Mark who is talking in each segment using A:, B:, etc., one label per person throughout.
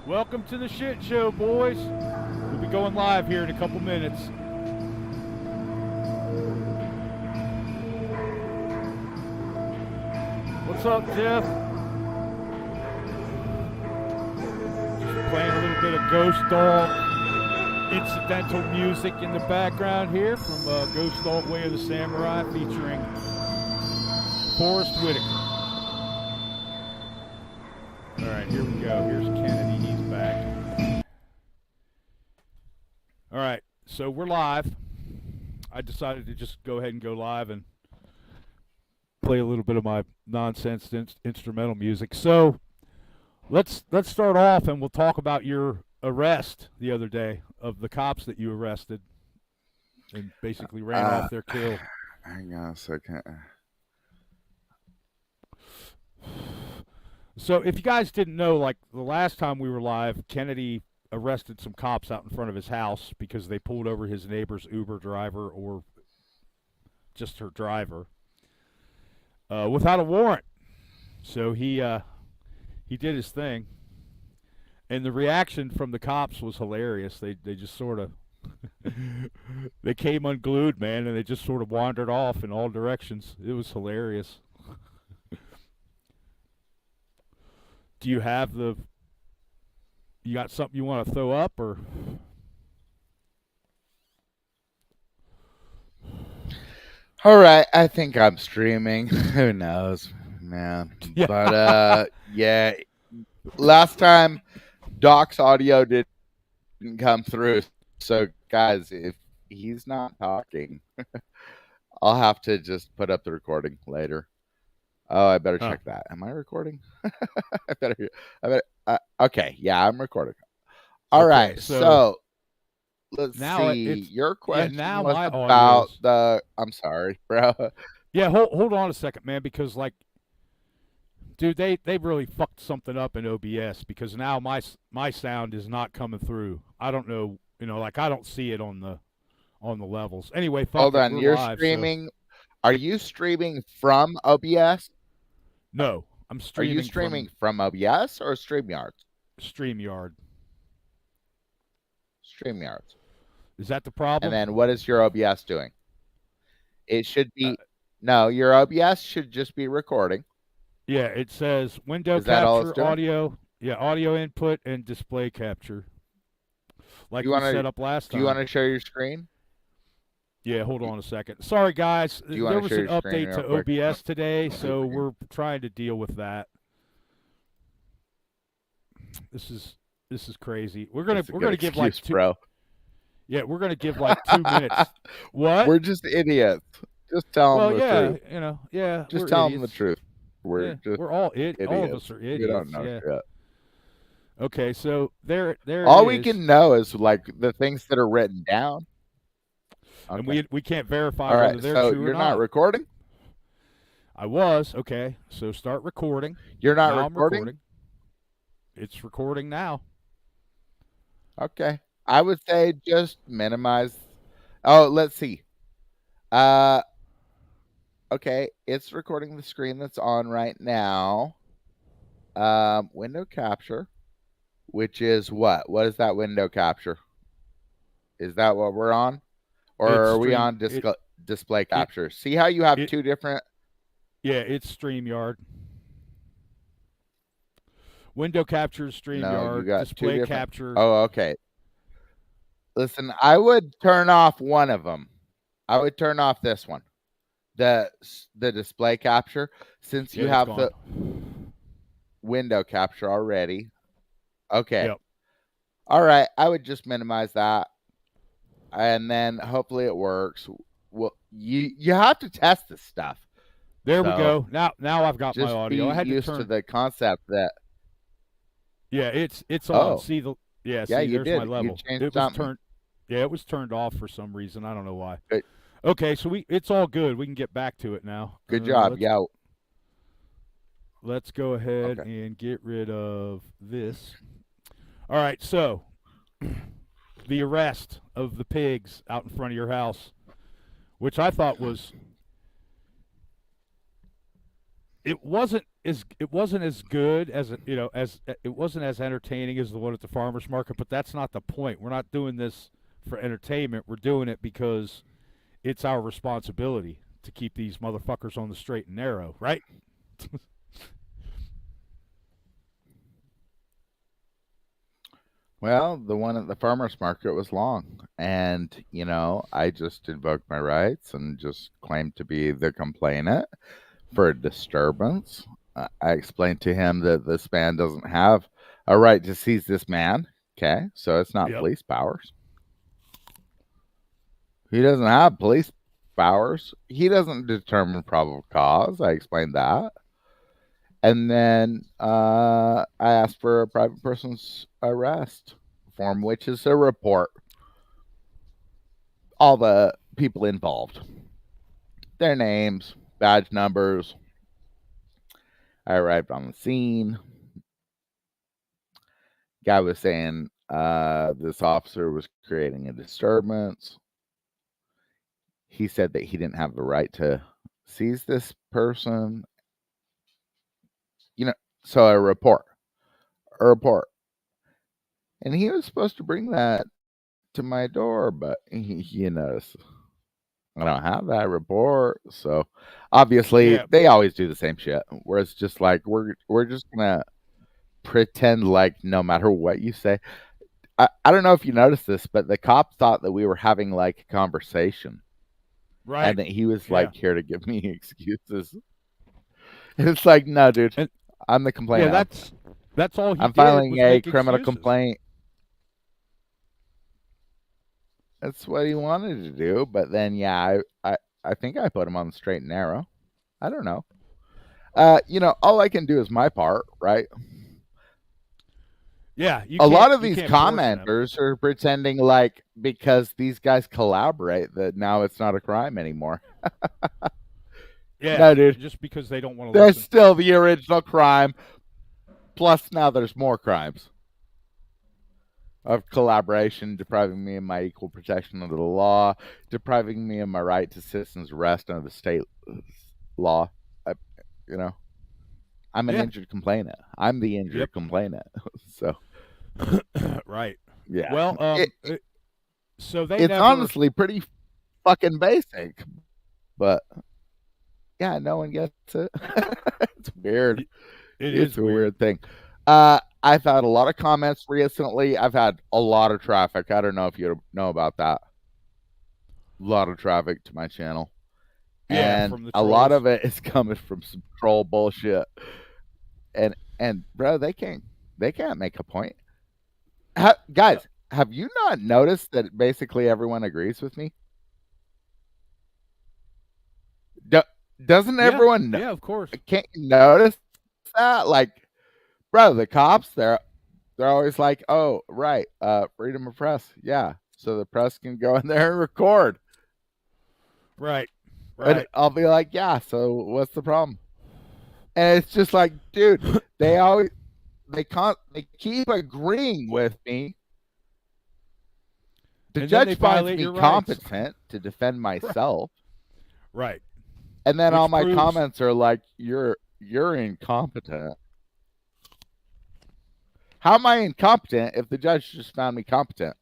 A: Welcome to the shit show, boys. We'll be going live here in a couple minutes. What's up, Jeff? Just playing a little bit of Ghost Dog incidental music in the background here from Ghost Dog Way of the Samurai featuring Forrest Whitaker. All right, here we go. Here's Kennedy. He's back. All right, so we're live. I decided to just go ahead and go live and play a little bit of my nonsense instrumental music. So let's start off, and we'll talk about your arrest the other day of the cops that you arrested and basically ran off their kill.
B: Hang on a second.
A: So if you guys didn't know, like the last time we were live, Kennedy arrested some cops out in front of his house because they pulled over his neighbor's Uber driver or just her driver without a warrant. So he did his thing. And the reaction from the cops was hilarious. They just sort of they came unglued, man, and they just sort of wandered off in all directions. It was hilarious. Do you have you got something you want to throw up, or?
B: All right, I think I'm streaming. Who knows, man?
A: Yeah.
B: But yeah, last time Doc's audio didn't come through. So guys, if he's not talking, I'll have to just put up the recording later. Oh, I better check that. Am I recording? I better. Okay, yeah, I'm recording. All right, so let's see. Your question was about the. I'm sorry, bro.
A: Yeah, hold on a second, man, because like, dude, they really fucked something up in OBS because now my sound is not coming through. I don't know, like I don't see it on the levels. Anyway,
B: hold on. You're
A: live,
B: streaming. So. Are you streaming from OBS?
A: No, I'm streaming.
B: Are you streaming from OBS or StreamYard?
A: StreamYard.
B: StreamYard.
A: Is that the problem?
B: And then what is your OBS doing? It should be no. Your OBS should just be recording.
A: Yeah, it says window capture, audio. Yeah, audio input and display capture. Like you set up last time.
B: Do you want to share your screen?
A: Yeah, hold on a second. Sorry, guys. There was an update to OBS today, so we're trying to deal with that. This is crazy. We're gonna give like two.
B: Bro.
A: Yeah, we're gonna give like 2 minutes. What?
B: We're just idiots. Just tell them the truth.
A: Yeah.
B: Just tell them the truth.
A: We're all idiots. All of us are idiots.
B: We don't know shit.
A: Okay, so there.
B: All we can know is like the things that are written down.
A: Okay. And we can't verify whether they're true or not.
B: You're not recording?
A: I was. Okay, so start recording.
B: You're not
A: now
B: recording?
A: I'm recording? It's recording now.
B: Okay. I would say just minimize. Oh, let's see. Okay, it's recording the screen that's on right now. Window capture, which is what? What is that window capture? Is that what we're on? Or are we on display capture? See how you have two different...
A: Yeah, it's StreamYard. Window capture is StreamYard.
B: No,
A: display capture.
B: Oh, okay. Listen, I would turn off one of them. I would turn off this one. The display capture. Since you have the window capture already. Okay.
A: Yep.
B: All right. I would just minimize that. And then hopefully it works. Well, you have to test this stuff.
A: There we go. Now I've got my audio. I had
B: used to the concept that.
A: Yeah, it's on. See the
B: you
A: there's
B: did.
A: my level.
B: It was turned.
A: Yeah, it was turned off for some reason. I don't know why.
B: Good.
A: Okay, so it's all good. We can get back to it now.
B: Good job.
A: Let's go ahead and get rid of this. All right, so the arrest of the pigs out in front of your house, which I thought was it wasn't as good as as it wasn't as entertaining as the one at the farmers market. But that's not the point. We're not doing this for entertainment. We're doing it because it's our responsibility to keep these motherfuckers on the straight and narrow, right?
B: Well, the one at the farmer's market was long. And, I just invoked my rights and just claimed to be the complainant for a disturbance. I explained to him that this man doesn't have a right to seize this man. Okay. So it's not
A: Yep.
B: police powers. He doesn't have police powers. He doesn't determine probable cause. I explained that. And then I asked for a private person's arrest form, which is a report. All the people involved, their names, badge numbers. I arrived on the scene. Guy was saying this officer was creating a disturbance. He said that he didn't have the right to seize this person. So a report. And he was supposed to bring that to my door, but I don't have that report. So obviously
A: Yeah.
B: they always do the same shit. Where it's just like we're just gonna pretend like no matter what you say. I don't know if you noticed this, but the cop thought that we were having like a conversation.
A: Right.
B: And that he was
A: Yeah.
B: like here to give me excuses. It's like, no, dude.
A: And-
B: I'm the complainant.
A: Yeah, that's all he
B: I'm
A: did
B: filing
A: was
B: a
A: make
B: criminal
A: excuses.
B: complaint. That's what he wanted to do, but then I think I put him on the straight and narrow. I don't know. All I can do is my part, right?
A: Yeah,
B: A lot of
A: you
B: these
A: can't force them.
B: commenters are pretending like because these guys collaborate that now it's not a crime anymore.
A: Yeah,
B: No, dude.
A: just because they don't want to
B: There's
A: listen.
B: still the original crime. Plus now there's more crimes of collaboration, depriving me of my equal protection under the law, depriving me of my right to citizen's arrest under the state law. I'm an
A: Yeah.
B: injured complainant. I'm the injured
A: Yep.
B: complainant. So
A: Right.
B: yeah.
A: Well, so they
B: It's
A: never.
B: honestly pretty fucking basic, but yeah, no one gets it. It's weird.
A: It's
B: a weird thing. I've had a lot of comments recently. I've had a lot of traffic. I don't know if you know about that. A lot of traffic to my channel.
A: Yeah,
B: And
A: from the
B: a lot
A: trolls.
B: of it is coming from some troll bullshit. And bro, they can't make a point. Guys, have you not noticed that basically everyone agrees with me? Doesn't everyone know?
A: Yeah, of course.
B: Can't you notice that? Like, bro, the cops, they're always like, oh, right, freedom of press. Yeah. So the press can go in there and record.
A: Right.
B: And I'll be like, yeah, so what's the problem? And it's just like, dude, they keep agreeing with me. The judge finds me competent to defend myself.
A: Right.
B: And then all my comments are like, you're incompetent. How am I incompetent if the judge just found me competent?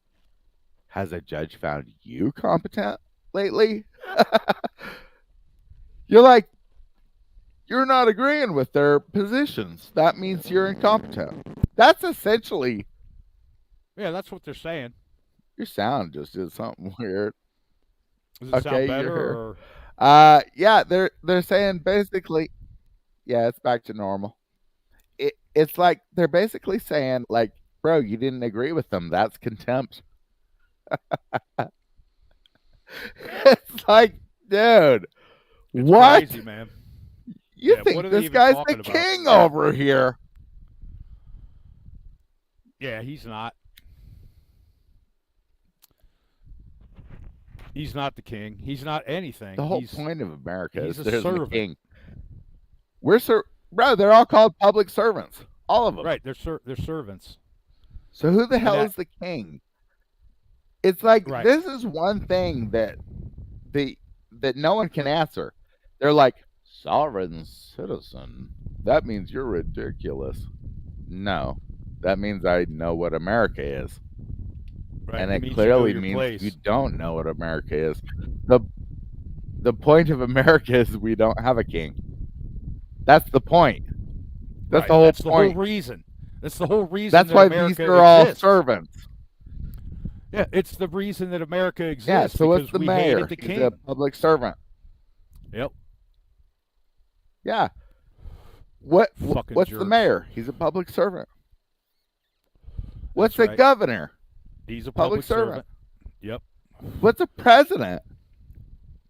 B: Has a judge found you competent lately? You're not agreeing with their positions. That means you're incompetent. That's essentially.
A: Yeah, that's what they're saying.
B: Your sound just did something weird.
A: Does it sound better? Or?
B: Yeah, they're saying basically, yeah, it's back to normal. It's like they're basically saying, like, bro, you didn't agree with them. That's contempt. It's like, dude,
A: it's
B: what?
A: Crazy, man.
B: You think this guy's the king over here?
A: Yeah, he's not. He's not the king. He's not anything.
B: The whole point of America is there's
A: a
B: the king. Bro, they're all called public servants. All of them.
A: Right, they're servants.
B: So who the hell is the king? It's like, this is one thing that no one can answer. They're like, Sovereign citizen. That means you're ridiculous. No, that means I know what America is.
A: Right.
B: And
A: It
B: it
A: means you know
B: clearly
A: your
B: means you
A: place.
B: don't know what America is. The the point of America is we don't have a king. That's the point. That's the
A: Right.
B: whole
A: That's the whole
B: point.
A: reason. That's the whole reason
B: That's
A: that
B: why these
A: America
B: are all
A: exists.
B: servants.
A: Yeah, it's the reason that America
B: Yeah,
A: exists
B: so what's
A: because
B: the
A: we hated
B: mayor?
A: the
B: He's a
A: king.
B: public servant.
A: Yep.
B: Yeah.
A: Fucking
B: What's the
A: jerks.
B: mayor? He's a public servant. What's
A: That's
B: the
A: right.
B: governor?
A: He's a
B: Public
A: public
B: servant.
A: servant. Yep.
B: What's a president?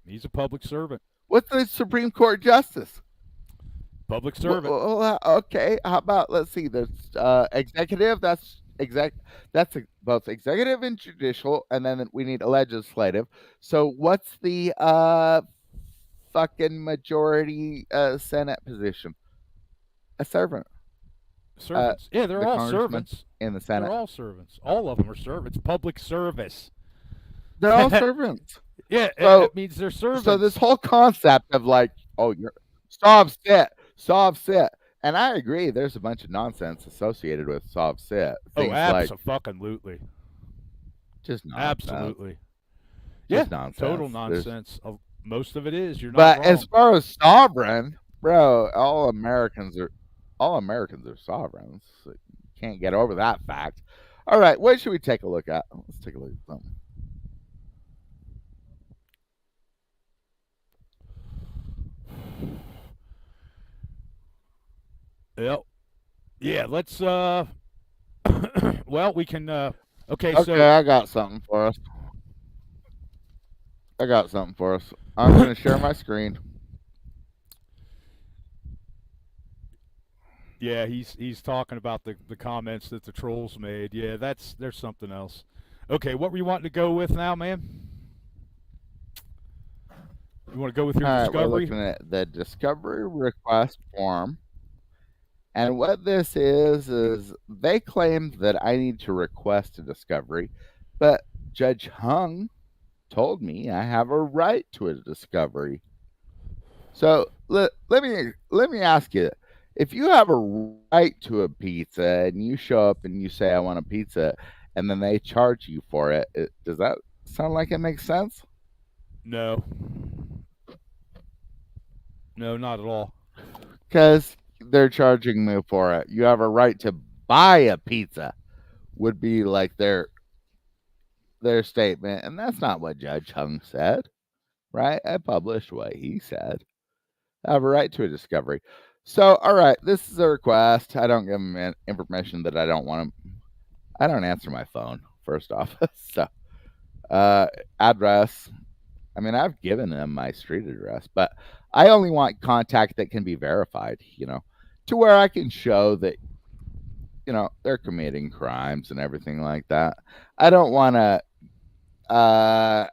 A: He's a public servant.
B: What's the Supreme Court justice?
A: Public servant.
B: Okay, how about let's see. There's executive. That's both executive and judicial, and then we need a legislative. So what's the fucking majority Senate position? A servant.
A: Servants. Yeah, they're
B: The
A: all
B: congressman
A: servants.
B: in the
A: They're
B: Senate.
A: all servants. All of them are servants. Public service.
B: They're all servants.
A: Yeah,
B: So
A: it means they're servants.
B: so this whole concept of like, oh, you're sov sit, and I agree. There's a bunch of nonsense associated with sov sit. Things like
A: absolutely.
B: just nonsense.
A: Absolutely.
B: Just
A: Yeah,
B: nonsense.
A: total
B: There's-
A: nonsense. Most of it is. You're not
B: But
A: wrong.
B: as far as sovereign, bro, all Americans are sovereigns. So you can't get over that fact. All right, what should we take a look at? Let's take a look at something.
A: Yep. Yeah, let's well, we can okay,
B: Okay,
A: so
B: I got something for us. I'm going to share my screen.
A: yeah, he's talking about the comments that the trolls made. Yeah, there's something else. Okay, what were you wanting to go with now, man? You want to go with your
B: All right, we're
A: discovery?
B: looking at the discovery request form. And what this is they claim that I need to request a discovery, but Judge Hung told me I have a right to a discovery. So let me ask you, if you have a right to a pizza and you show up and you say I want a pizza and then they charge you for it, does that sound like it makes sense?
A: No. No, not at all.
B: Because they're charging me for it. You have a right to buy a pizza, would be like their statement, and that's not what Judge Hung said, right? I published what he said. I have a right to a discovery. So, all right, this is a request. I don't give them information that I don't want them. I don't answer my phone, first off. So, address. I mean, I've given them my street address, but I only want contact that can be verified, to where I can show that, they're committing crimes and everything like that. I don't want to, I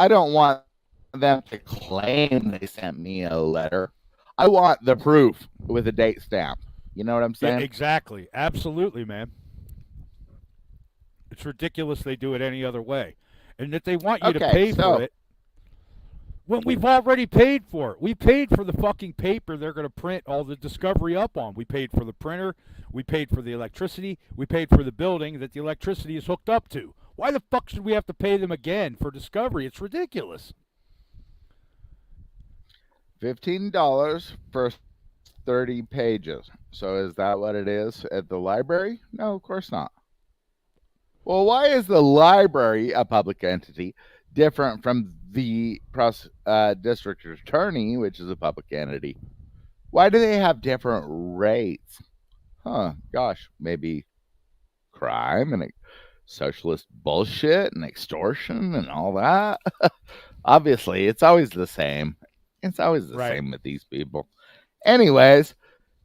B: don't want them to claim they sent me a letter. I want the proof with a date stamp. You know what I'm saying?
A: Yeah, exactly. Absolutely, man. It's ridiculous they do it any other way. And that they want you to pay for it when we've already paid for it. We paid for the fucking paper they're going to print all the discovery up on. We paid for the printer. We paid for the electricity. We paid for the building that the electricity is hooked up to. Why the fuck should we have to pay them again for discovery? It's ridiculous.
B: $15 for 30 pages. So is that what it is at the library? No, of course not. Well, why is the library, a public entity, different from the district attorney, which is a public entity? Why do they have different rates? Gosh, maybe crime and socialist bullshit and extortion and all that. Obviously, it's always the same. It's always the same with these people. Anyways,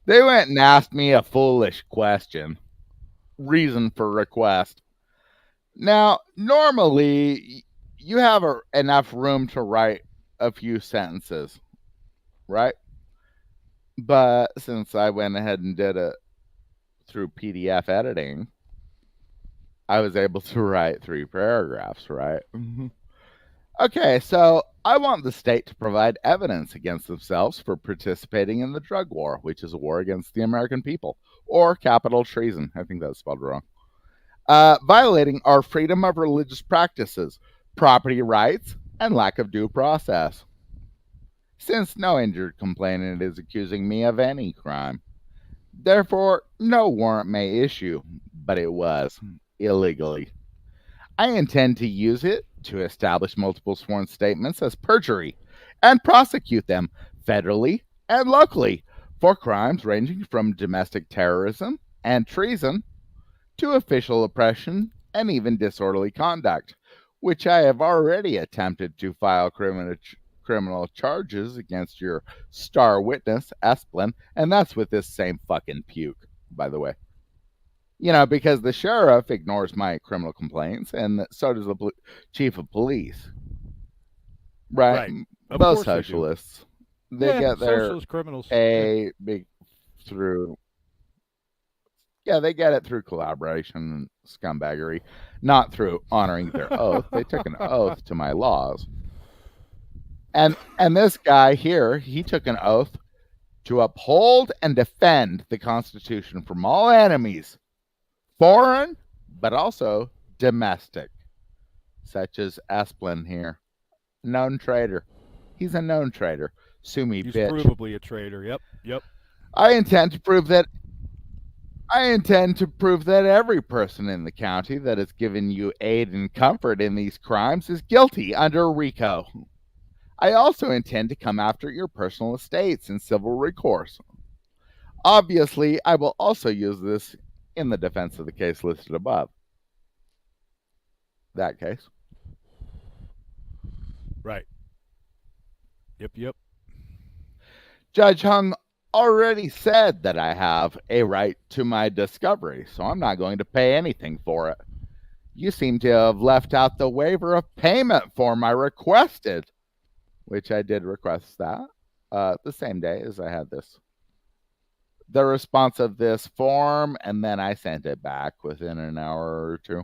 B: they went and asked me a foolish question. Reason for request. Now, normally, you have enough room to write a few sentences, right? But since I went ahead and did it through PDF editing, I was able to write 3 paragraphs, right? Okay, so I want the state to provide evidence against themselves for participating in the drug war, which is a war against the American people, or capital treason. I think that's spelled wrong. Violating our freedom of religious practices, property rights, and lack of due process. Since no injured complainant is accusing me of any crime, therefore no warrant may issue, but it was illegally. I intend to use it to establish multiple sworn statements as perjury and prosecute them federally and locally for crimes ranging from domestic terrorism and treason to official oppression and even disorderly conduct, which I have already attempted to file criminal charges against your star witness, Esplin, and that's with this same fucking puke, by the way. Because the sheriff ignores my criminal complaints, and so does the chief of police. Right? Both socialists. They get their
A: socialist criminals
B: through. Yeah, they get it through collaboration and scumbaggery, not through honoring their oath. They took an oath to my laws. And this guy here, he took an oath to uphold and defend the Constitution from all enemies, foreign, but also domestic, such as Esplin here. Known traitor. He's a known traitor. Sue me,
A: He's
B: bitch.
A: He's provably a traitor. Yep.
B: I intend to prove that every person in the county that has given you aid and comfort in these crimes is guilty under RICO. I also intend to come after your personal estates in civil recourse. Obviously, I will also use this in the defense of the case listed above. That case.
A: Right. Yep.
B: Judge Hung already said that I have a right to my discovery, so I'm not going to pay anything for it. You seem to have left out the waiver of payment form I requested, which I did request that the same day as I had the response of this form, and then I sent it back within an hour or two.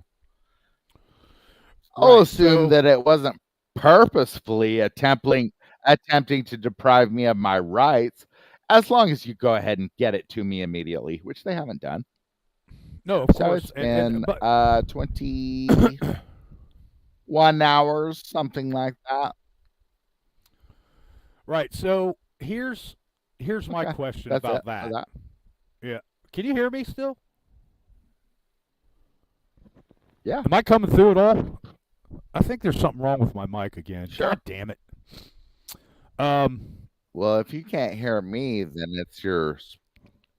B: I'll assume that it wasn't purposefully attempting to deprive me of my rights, as long as you go ahead and get it to me immediately, which they haven't done.
A: No, of course.
B: It's been 21 hours, something like that.
A: Right. So here's my question about that. Yeah. Can you hear me still?
B: Yeah.
A: Am I coming through at all? I think there's something wrong with my mic again.
B: Sure.
A: God damn it.
B: Well, if you can't hear me, then it's your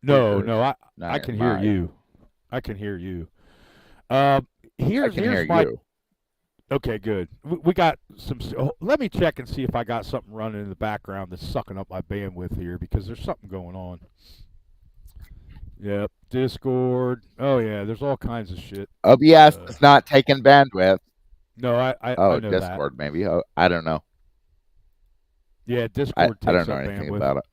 A: No, I can hear you. I can hear you. Here's my.
B: You.
A: Okay, good. We got some. Let me check and see if I got something running in the background that's sucking up my bandwidth here, because there's something going on. Yep, Discord. Oh yeah, there's all kinds of shit.
B: OBS is not taking bandwidth.
A: No, I know
B: Discord
A: that.
B: maybe. Oh, I don't know.
A: Yeah, Discord takes
B: I don't know
A: up
B: anything
A: bandwidth.
B: about it.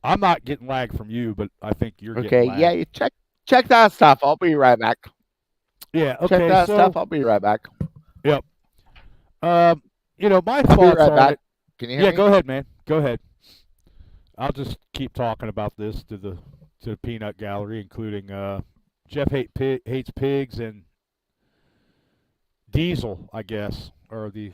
A: I'm not getting lag from you, but I think you're
B: okay.
A: Getting lag.
B: Yeah, you check that stuff. I'll be right back.
A: Yeah. Okay.
B: Check that stuff. I'll be right back.
A: Yep. My thoughts on
B: back.
A: it.
B: Can you hear me?
A: Go ahead, man. Go ahead. I'll just keep talking about this to the peanut gallery, including Jeff hates pigs and Diesel, I guess, are the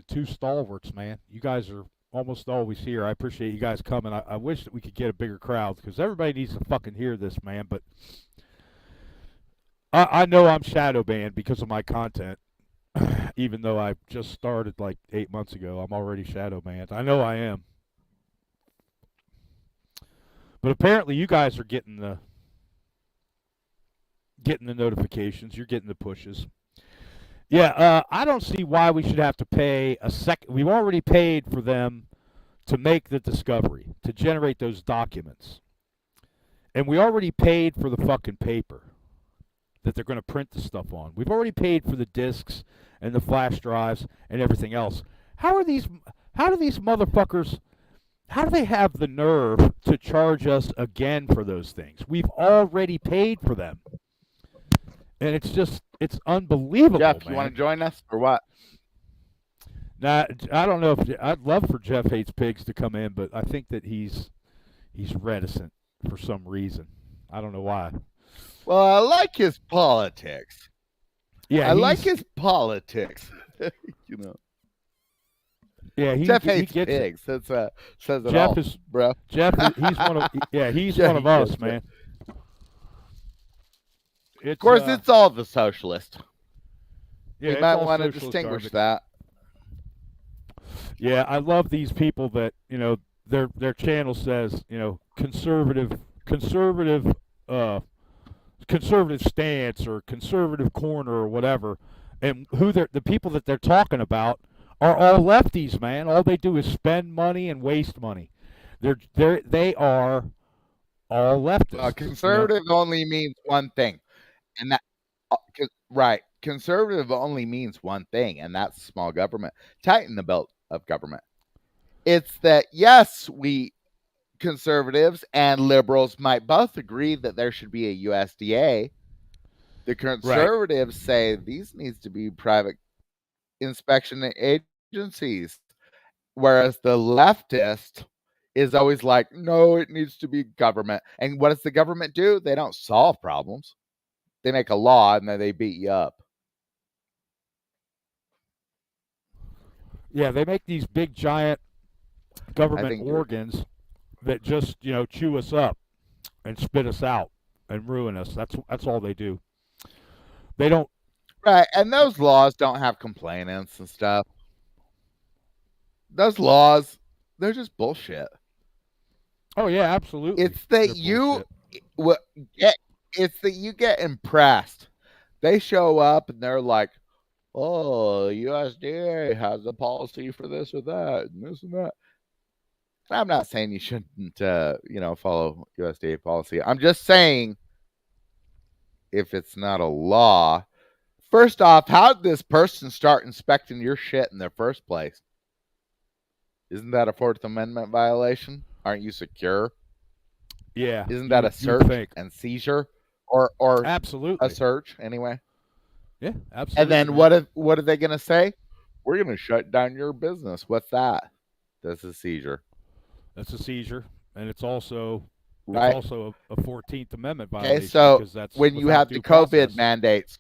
A: two stalwarts, man. You guys are almost always here. I appreciate you guys coming. I wish that we could get a bigger crowd, because everybody needs to fucking hear this, man. But I know I'm shadow banned because of my content. Even though I just started like 8 months ago, I'm already shadow banned. I know I am. But apparently you guys are getting the notifications. You're getting the pushes. Yeah, I don't see why we should have to pay a second. We've already paid for them to make the discovery, to generate those documents. And we already paid for the fucking paper that they're going to print the stuff on. We've already paid for the discs and the flash drives and everything else. How do these motherfuckers, how do they have the nerve to charge us again for those things? We've already paid for them. And it's unbelievable,
B: Jeff,
A: man.
B: you want to join us or what?
A: Now, I don't know if I'd love for Jeff Hates Pigs to come in, but I think that he's reticent for some reason. I don't know why.
B: Well, I like his politics.
A: Yeah,
B: I like
A: he's
B: his politics. you know,
A: yeah
B: Jeff
A: he
B: hates
A: gets it.
B: pigs. That's says it
A: Jeff
B: all,
A: is
B: bro.
A: He's one of he's
B: Yeah,
A: one
B: he
A: of us,
B: gets it.
A: man.
B: Of
A: It's
B: course, it's all the socialist.
A: yeah,
B: We
A: it's
B: might
A: all
B: want to
A: socialist
B: distinguish
A: garbage.
B: that.
A: Yeah, I love these people that their channel says conservative uh conservative stance or conservative corner or whatever, and the people that they're talking about are all lefties, man. All they do is spend money and waste money. They are all
B: Well,
A: leftists.
B: conservative only means one thing, and that right. Conservative only means one thing, and that's small government. Tighten the belt of government. It's that yes, we conservatives and liberals might both agree that there should be a USDA. The
A: Right.
B: conservatives say these needs to be private inspection agencies, whereas the leftist is always like, no, it needs to be government. And what does the government do? They don't solve problems. They make a law and then they beat you up.
A: Yeah, they make these big giant
B: I
A: government
B: think you're
A: organs that just chew us up and spit us out and ruin us. That's all they do. They don't.
B: right. And those laws don't have complainants and stuff. Those laws, they're just bullshit.
A: Oh yeah, absolutely.
B: It's that
A: They're
B: you
A: bullshit.
B: get it's that you get impressed. They show up and they're like, "Oh, USDA has a policy for this or that, and this and that." And I'm not saying you shouldn't, follow USDA policy. I'm just saying if it's not a law, first off, how did this person start inspecting your shit in the first place? Isn't that a Fourth Amendment violation? Aren't you secure?
A: Yeah,
B: Isn't that a
A: you would
B: search
A: think.
B: and seizure, or a
A: Absolutely.
B: search anyway?
A: Yeah,
B: And
A: absolutely,
B: then
A: man.
B: what are they going to say? We're going to shut down your business. What's that? That's a seizure,
A: That's a seizure, and it's
B: right?
A: also a 14th Amendment
B: Okay,
A: violation
B: so
A: because that's
B: when you
A: without
B: have the
A: due
B: COVID
A: process.
B: mandates,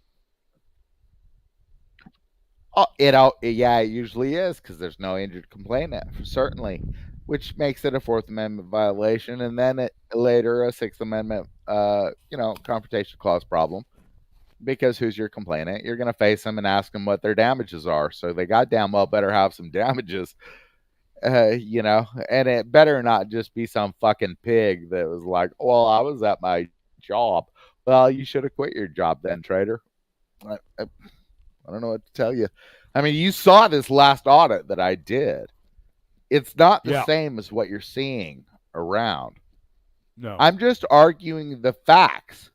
B: yeah, it usually is because there's no injured complainant, certainly, which makes it a Fourth Amendment violation, and then later a Sixth Amendment, confrontation clause problem. Because who's your complainant? You're going to face them and ask them what their damages are. So they goddamn well better have some damages, and it better not just be some fucking pig that was like, well, I was at my job. Well, you should have quit your job then, trader. I don't know what to tell you. I mean, you saw this last audit that I did. It's not the
A: Yeah.
B: same as what you're seeing around.
A: No.
B: I'm just arguing the facts.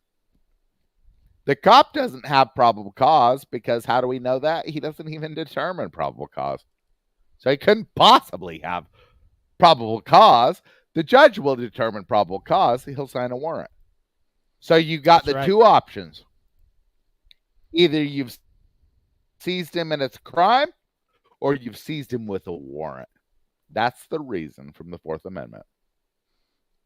B: The cop doesn't have probable cause because how do we know that? He doesn't even determine probable cause. So he couldn't possibly have probable cause. The judge will determine probable cause. He'll sign a warrant. So you got
A: That's
B: the
A: right.
B: two options. Either you've seized him and it's a crime, or you've seized him with a warrant. That's the reason from the Fourth Amendment.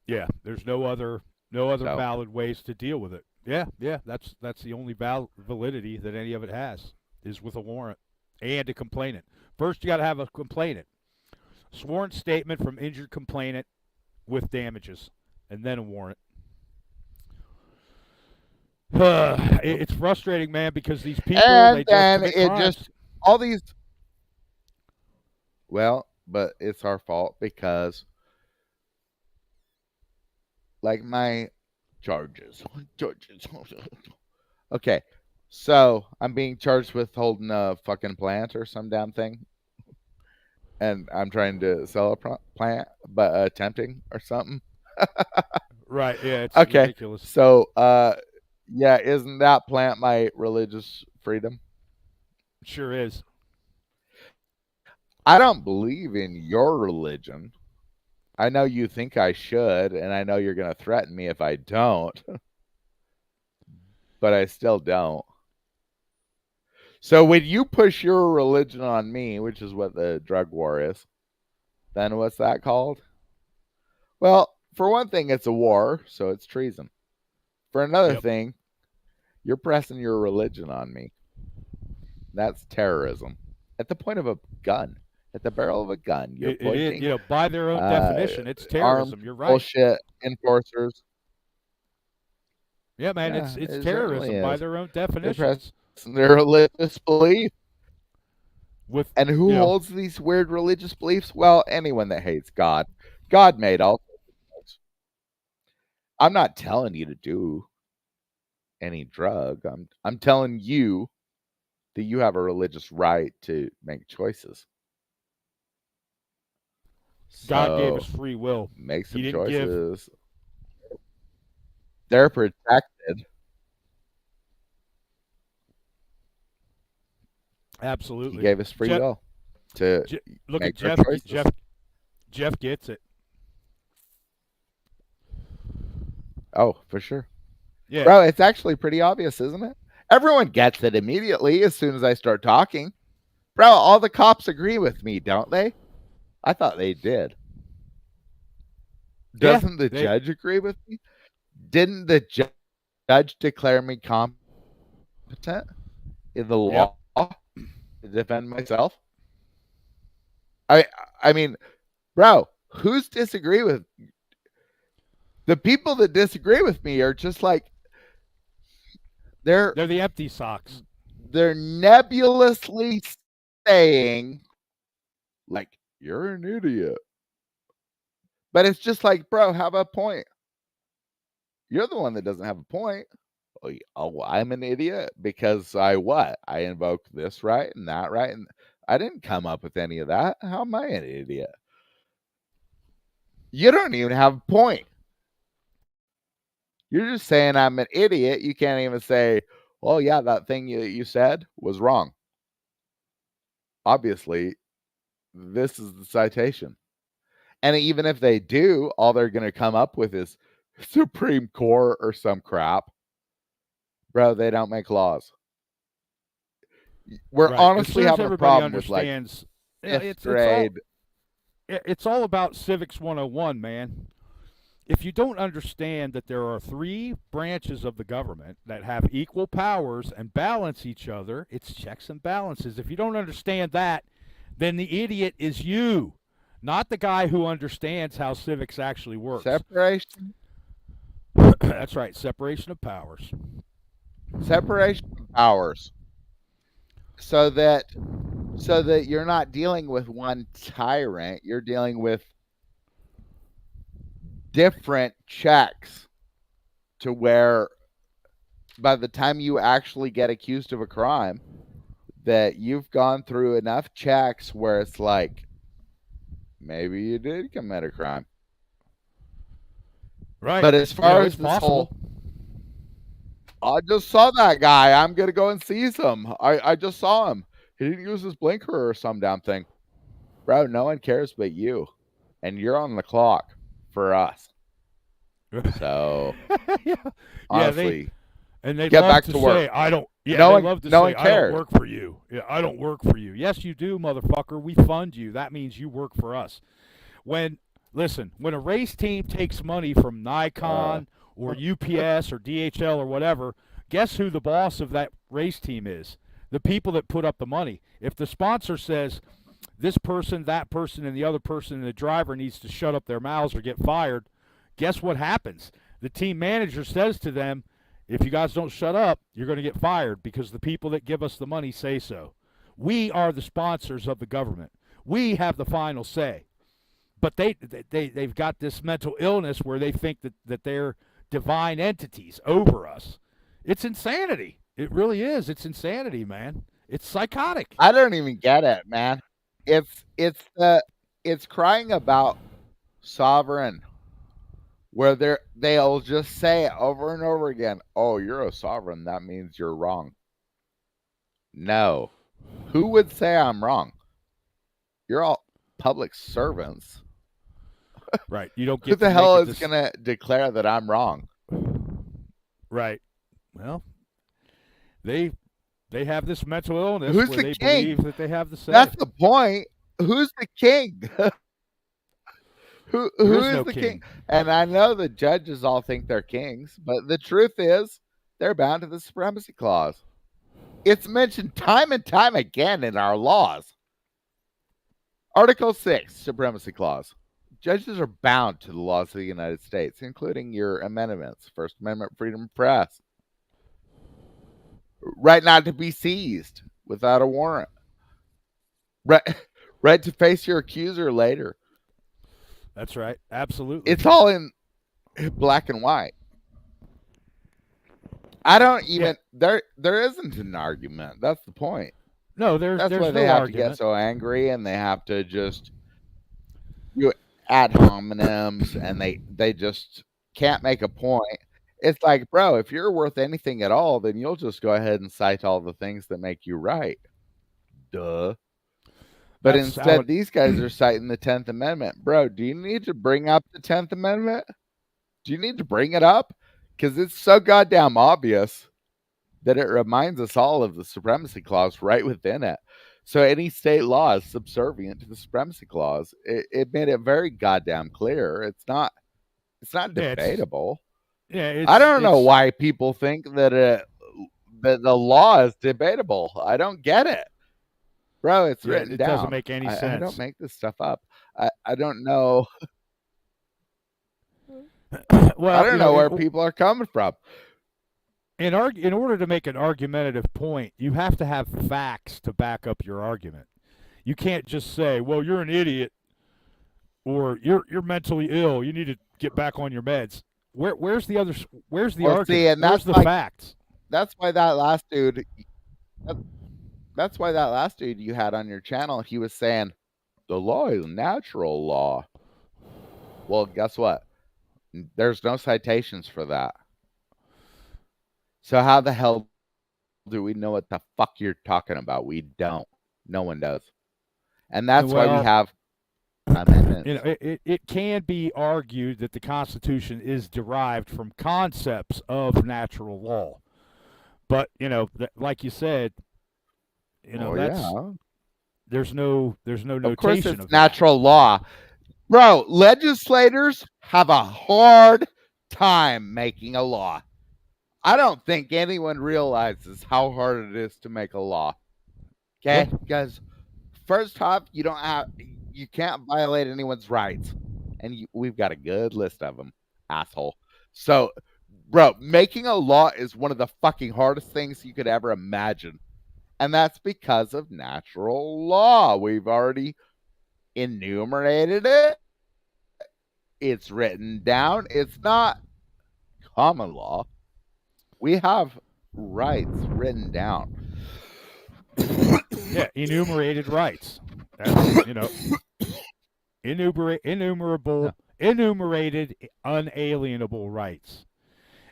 A: Yeah. There's no other
B: So,
A: valid ways to deal with it. Yeah. Yeah. That's the only validity that any of it has is with a warrant and a complainant. First, you got to have a complainant. Sworn statement from injured complainant with damages, and then a warrant. It's frustrating, man, because these people
B: and
A: they just
B: then
A: commit
B: it just,
A: crimes.
B: all these, well, but it's our fault because, like, my charges. Okay, so I'm being charged with holding a fucking plant or some damn thing, and I'm trying to sell a plant, but attempting or something.
A: Right? Yeah, it's
B: Okay,
A: ridiculous.
B: so yeah, isn't that plant my religious freedom?
A: It sure is.
B: I don't believe in your religion. I know you think I should, and I know you're going to threaten me if I don't, but I still don't. So when you push your religion on me, which is what the drug war is, then what's that called? Well, for one thing, it's a war, so it's treason. For another
A: Yep.
B: thing, you're pressing your religion on me. That's terrorism. At the point of a gun, at the barrel of a gun, you're
A: It is,
B: pointing
A: by their own definition, it's
B: armed
A: terrorism. You're right.
B: bullshit enforcers.
A: Yeah, man,
B: Yeah,
A: it's
B: it certainly
A: terrorism by
B: is.
A: their own
B: They're
A: definitions.
B: pressing their religious belief.
A: With
B: And who holds these weird religious beliefs? Well, anyone that hates God. God made all. I'm not telling you to do any drug. I'm telling you that you have a religious right to make choices.
A: God gave us
B: So
A: free will.
B: make
A: He
B: some
A: didn't give.
B: choices. They're protected.
A: Absolutely.
B: He gave us free
A: Jeff,
B: will to
A: look
B: make
A: at
B: our
A: Jeff.
B: choices.
A: Jeff gets it.
B: Oh, for sure.
A: Yeah.
B: Bro, it's actually pretty obvious, isn't it? Everyone gets it immediately as soon as I start talking. Bro, all the cops agree with me, don't they? I thought they did. Doesn't the judge agree with me? Didn't the judge declare me competent in the law to defend myself? I mean, bro, who's disagree with the people that disagree with me are just like
A: They're the empty socks.
B: They're nebulously saying like you're an idiot. But it's just like, bro, have a point. You're the one that doesn't have a point. Oh, I'm an idiot because I what? I invoked this right and that right, and I didn't come up with any of that. How am I an idiot? You don't even have a point. You're just saying I'm an idiot. You can't even say, well, yeah, that thing you said was wrong. Obviously, this is the citation. And even if they do, all they're going to come up with is Supreme Court or some crap. Bro, they don't make laws. We're honestly having a problem with like fifth grade.
A: It's all about Civics 101, man. If you don't understand that there are three branches of the government that have equal powers and balance each other, it's checks and balances. If you don't understand that, then the idiot is you, not the guy who understands how civics actually works.
B: Separation.
A: That's right, separation of powers.
B: Separation of powers. So that you're not dealing with one tyrant, you're dealing with different checks to where by the time you actually get accused of a crime that you've gone through enough checks where it's like maybe you did commit a crime.
A: Right.
B: But as far as this
A: possible.
B: I just saw that guy. I'm going to go and seize him. I just saw him. He didn't use his blinker or some damn thing. Bro, no one cares but you. And you're on the clock for us. So, honestly,
A: they
B: get
A: love
B: back
A: to
B: to work.
A: say, I don't. Yeah,
B: no
A: they
B: one,
A: love to
B: no
A: say,
B: one cares.
A: I don't work for you. Yeah, I don't work for you. Yes, you do, motherfucker. We fund you. That means you work for us. Listen, when a race team takes money from Nikon or UPS or DHL or whatever, guess who the boss of that race team is? The people that put up the money. If the sponsor says this person, that person, and the other person and the driver needs to shut up their mouths or get fired, guess what happens? The team manager says to them, if you guys don't shut up, you're going to get fired because the people that give us the money say so. We are the sponsors of the government. We have the final say. But they've got this mental illness where they think that they're divine entities over us. It's insanity. It really is. It's insanity, man. It's psychotic.
B: I don't even get it, man. It's crying about sovereign where they'll just say over and over again, "Oh, you're a sovereign. That means you're wrong." No. Who would say I'm wrong? You're all public servants.
A: Right. You don't get
B: Who the hell is going to declare that I'm wrong?
A: Right. Well, they They have this mental illness
B: Who's
A: where
B: the
A: they
B: king?
A: believe that they have the say.
B: That's the point. Who's the king? who
A: There
B: who
A: is
B: is
A: no
B: the king?
A: king.
B: And I know the judges all think they're kings, but the truth is they're bound to the supremacy clause. It's mentioned time and time again in our laws. Article 6, Supremacy Clause. Judges are bound to the laws of the United States, including your amendments, First Amendment, freedom of press, right not to be seized without a warrant, right, right to face your accuser later.
A: That's right. Absolutely.
B: It's all in black and white. I don't
A: Yeah.
B: even there isn't an argument. That's the point.
A: No,
B: That's
A: there's
B: why they
A: no
B: have to get
A: argument.
B: so angry and they have to just do ad hominems and they just can't make a point. It's like, bro, if you're worth anything at all, then you'll just go ahead and cite all the things that make you right. Duh. But
A: That's how
B: instead,
A: it.
B: these guys are citing the 10th Amendment. Bro, do you need to bring up the 10th Amendment? Do you need to bring it up? Because it's so goddamn obvious that it reminds us all of the Supremacy Clause right within it. So any state law is subservient to the Supremacy Clause. It made it very goddamn clear. It's not
A: Yeah,
B: debatable. I
A: it's
B: don't know why people think that the law is debatable. I don't get it. Bro, it's written
A: it doesn't
B: down.
A: make any
B: I don't
A: sense.
B: make this stuff up. I don't know. I
A: Well,
B: don't know where people are coming from.
A: in order to make an argumentative point, you have to have facts to back up your argument. You can't just say, "Well, you're an idiot," or "You're mentally ill. You need to get back on your meds." Where's the other? Where's the
B: Well, see,
A: argument?
B: and
A: Where's the facts?
B: that's why that last dude. That's why that last dude you had on your channel, he was saying the law is natural law. Well, guess what? There's no citations for that. So how the hell do we know what the fuck you're talking about? We don't. No one does. And that's why we have amendments.
A: It can be argued that the Constitution is derived from concepts of natural law, but like you said, that's there's no notation
B: of course it's
A: of
B: natural law. Bro, legislators have a hard time making a law. I don't think anyone realizes how hard it is to make a law. Okay? Because first off, you can't violate anyone's rights. And we've got a good list of them, asshole. So, bro, making a law is one of the fucking hardest things you could ever imagine. And that's because of natural law. We've already enumerated it. It's written down. It's not common law. We have rights written down.
A: Yeah, enumerated rights. That's, enumerated, unalienable rights.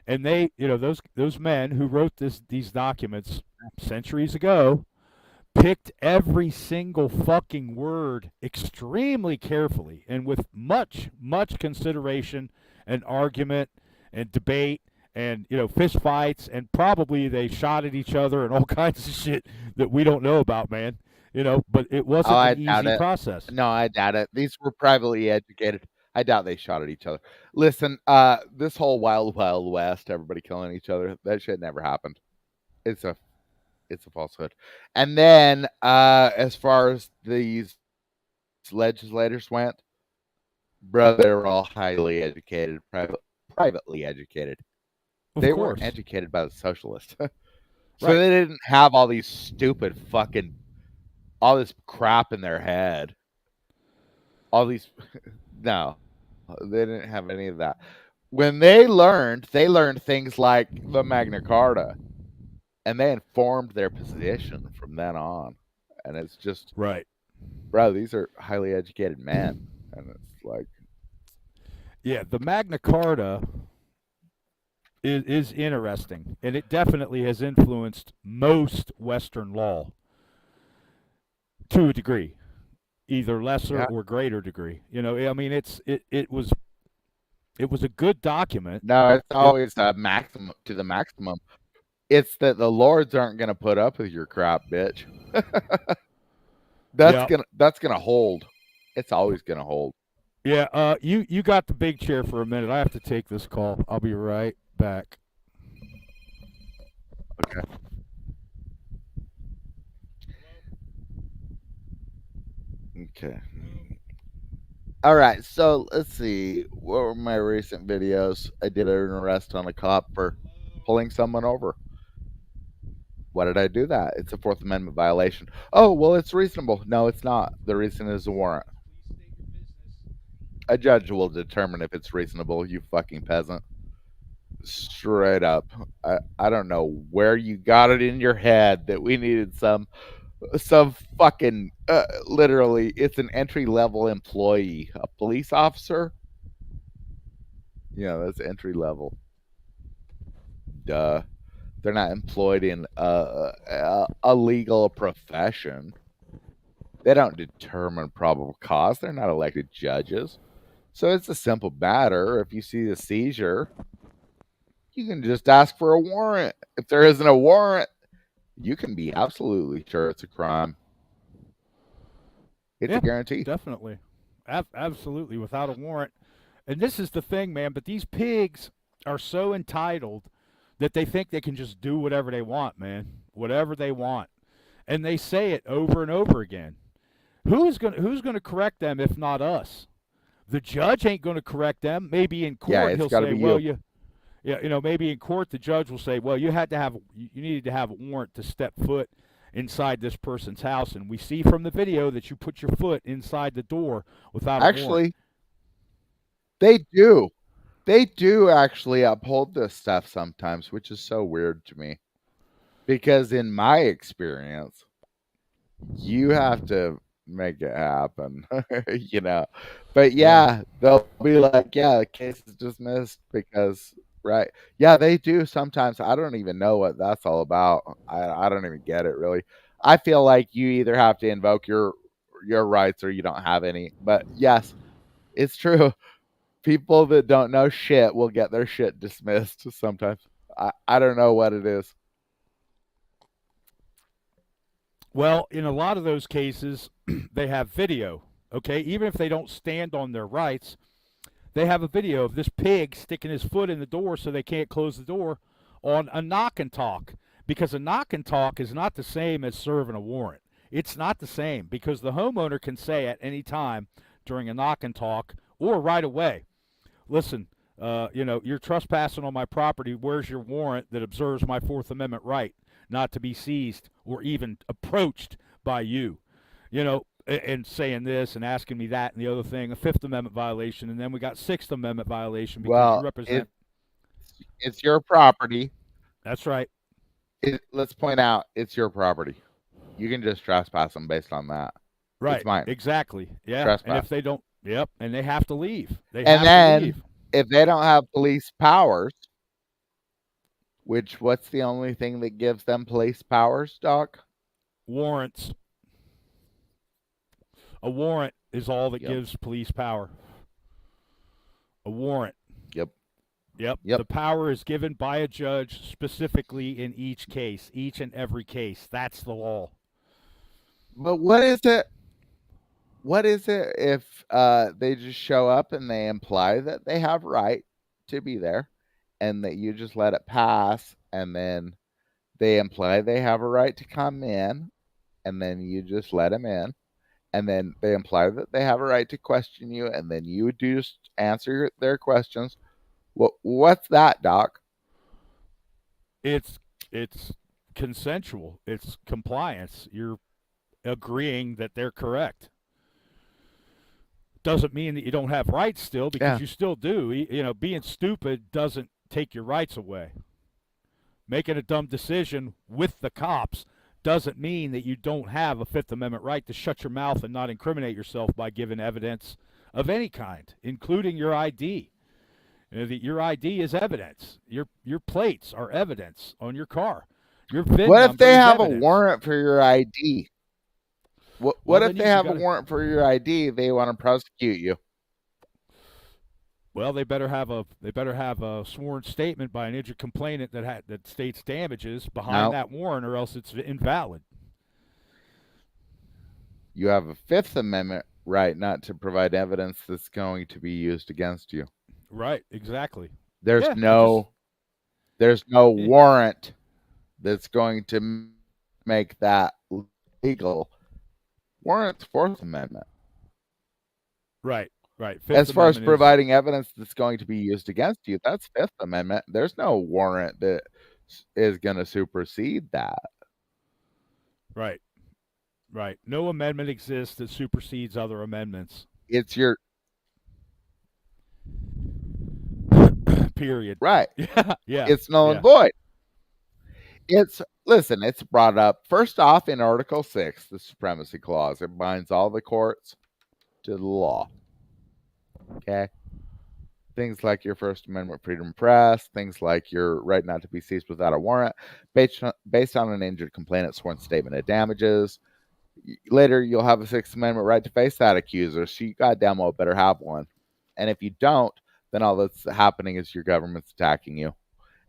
A: And they, those men who wrote these documents centuries ago picked every single fucking word extremely carefully and with much consideration and argument and debate and fist fights, and probably they shot at each other and all kinds of shit that we don't know about, man. But it wasn't an easy process.
B: No, I doubt it. These were privately educated. I doubt they shot at each other. Listen, this whole wild west, everybody killing each other, that shit never happened. It's a falsehood. And then as far as these legislators went, bro, they were all highly educated, privately educated. They weren't educated by the socialists. So they didn't have all these stupid fucking, all this crap in their head. All these, no, they didn't have any of that. When they learned things like the Magna Carta, and they informed their position from then on. And it's just, bro, these are highly educated men. And it's like,
A: yeah, the Magna Carta is interesting, and it definitely has influenced most Western law to a degree, either lesser or greater degree. I mean, it was a good document.
B: No, it's always maximum to the maximum. It's that the lords aren't going to put up with your crap, bitch.
A: Yeah.
B: That's gonna hold. It's always gonna hold.
A: Yeah, you got the big chair for a minute. I have to take this call. I'll be right back.
B: Okay. Okay. All right. So let's see. What were my recent videos? I did an arrest on a cop for pulling someone over. Why did I do that? It's a Fourth Amendment violation. Oh, well, it's reasonable. No, it's not. The reason is a warrant. A judge will determine if it's reasonable, you fucking peasant. Straight up. I don't know where you got it in your head that we needed some fucking literally it's an entry level employee, a police officer. Yeah, that's entry level. Duh. They're not employed in a legal profession. They don't determine probable cause. They're not elected judges. So it's a simple matter. If you see a seizure, you can just ask for a warrant. If there isn't a warrant, you can be absolutely sure it's a crime. It's
A: Yeah,
B: a guarantee.
A: definitely. Absolutely, without a warrant. And this is the thing, man, but these pigs are so entitled that they think they can just do whatever they want, man. Whatever they want. And they say it over and over again. Who's going to correct them if not us? The judge ain't going to correct them. Maybe in
B: Yeah,
A: court
B: it's
A: he'll
B: got to
A: say,
B: be
A: "Well,
B: you.
A: maybe in court the judge will say, "Well, you needed to have a warrant to step foot inside this person's house, and we see from the video that you put your foot inside the door without a warrant."
B: Actually, they do. They do actually uphold this stuff sometimes, which is so weird to me. Because in my experience, you have to make it happen, you know. But
A: Yeah.
B: yeah, they'll be like, yeah, the case is dismissed because, right. Yeah, they do sometimes. I don't even know what that's all about. I don't even get it really. I feel like you either have to invoke your rights or you don't have any. But yes, it's true. People that don't know shit will get their shit dismissed sometimes. I don't know what it is.
A: Well, in a lot of those cases, they have video. Okay, even if they don't stand on their rights, they have a video of this pig sticking his foot in the door so they can't close the door on a knock and talk. Because a knock and talk is not the same as serving a warrant. It's not the same because the homeowner can say at any time during a knock and talk or right away, listen, you're trespassing on my property. Where's your warrant that observes my Fourth Amendment right not to be seized or even approached by you? And saying this and asking me that and the other thing, a Fifth Amendment violation, and then we got Sixth Amendment violation because you
B: Well,
A: represent.
B: it's your property.
A: That's right.
B: Let's point out it's your property. You can just trespass them based on that. It's
A: Right.
B: mine.
A: Exactly. Yeah.
B: Trespass.
A: And if they don't, yep, and they have to leave. They
B: And
A: have to
B: then
A: leave.
B: if they don't have police powers, which what's the only thing that gives them police powers, Doc?
A: Warrants. A warrant is all that
B: Yep.
A: gives police power. A warrant.
B: Yep.
A: Yep.
B: Yep.
A: The power is given by a judge specifically in each case, each and every case. That's the law.
B: But what is it? What is it if they just show up and they imply that they have right to be there and that you just let it pass and then they imply they have a right to come in and then you just let them in and then they imply that they have a right to question you and then you just answer their questions. What's that, Doc?
A: It's consensual. It's compliance. You're agreeing that they're correct. Doesn't mean that you don't have rights still, because
B: Yeah.
A: you still do. Being stupid doesn't take your rights away. Making a dumb decision with the cops doesn't mean that you don't have a Fifth Amendment right to shut your mouth and not incriminate yourself by giving evidence of any kind, including your ID. Your ID is evidence. Your plates are evidence on your car. Your VIN
B: What if
A: number
B: they
A: is
B: have a
A: evidence.
B: warrant for your ID? What
A: Well,
B: if
A: then
B: they
A: you
B: have a
A: gotta.
B: warrant for your ID? They want to prosecute you.
A: Well, they better have a sworn statement by an injured complainant that states damages behind
B: No,
A: that warrant, or else it's invalid.
B: you have a Fifth Amendment right not to provide evidence that's going to be used against you.
A: Right? Exactly.
B: There's
A: Yeah.
B: no there's no
A: Yeah,
B: warrant that's going to make that legal. Warrant's Fourth Amendment.
A: right. Right. Fifth
B: As far as
A: Amendment is
B: providing evidence that's going to be used against you, that's Fifth Amendment. There's no warrant that is going to supersede that.
A: right. Right. No amendment exists that supersedes other amendments.
B: It's your
A: Period.
B: right.
A: Yeah. Yeah.
B: It's null and
A: Yeah.
B: void. It's brought up first off in Article 6, the Supremacy Clause. It binds all the courts to the law. Okay. Things like your First Amendment freedom of press, things like your right not to be seized without a warrant, based on an injured complainant's sworn statement of damages. Later, you'll have a Sixth Amendment right to face that accuser, so you goddamn well better have one. And if you don't, then all that's happening is your government's attacking you,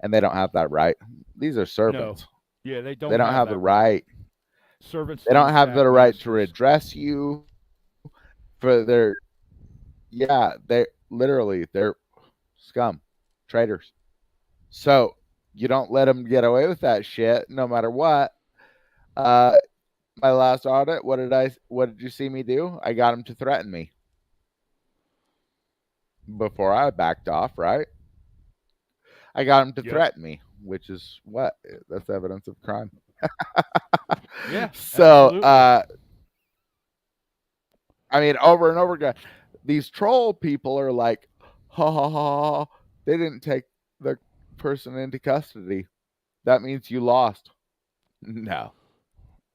B: and they don't have that right. These are
A: No.
B: servants.
A: Yeah, they
B: They don't have
A: that
B: the right.
A: Servants
B: They don't have
A: attack
B: the right to
A: masters.
B: redress you for their. Yeah, they're scum, traitors. So you don't let them get away with that shit, no matter what. My last audit, what did you see me do? I got him to threaten me before I backed off, right? I got him to
A: Yep.
B: threaten me, which is what? That's evidence of crime.
A: Yeah.
B: So,
A: Absolutely.
B: I mean, over and over again, these troll people are like, ha ha ha, they didn't take the person into custody. That means you lost. No.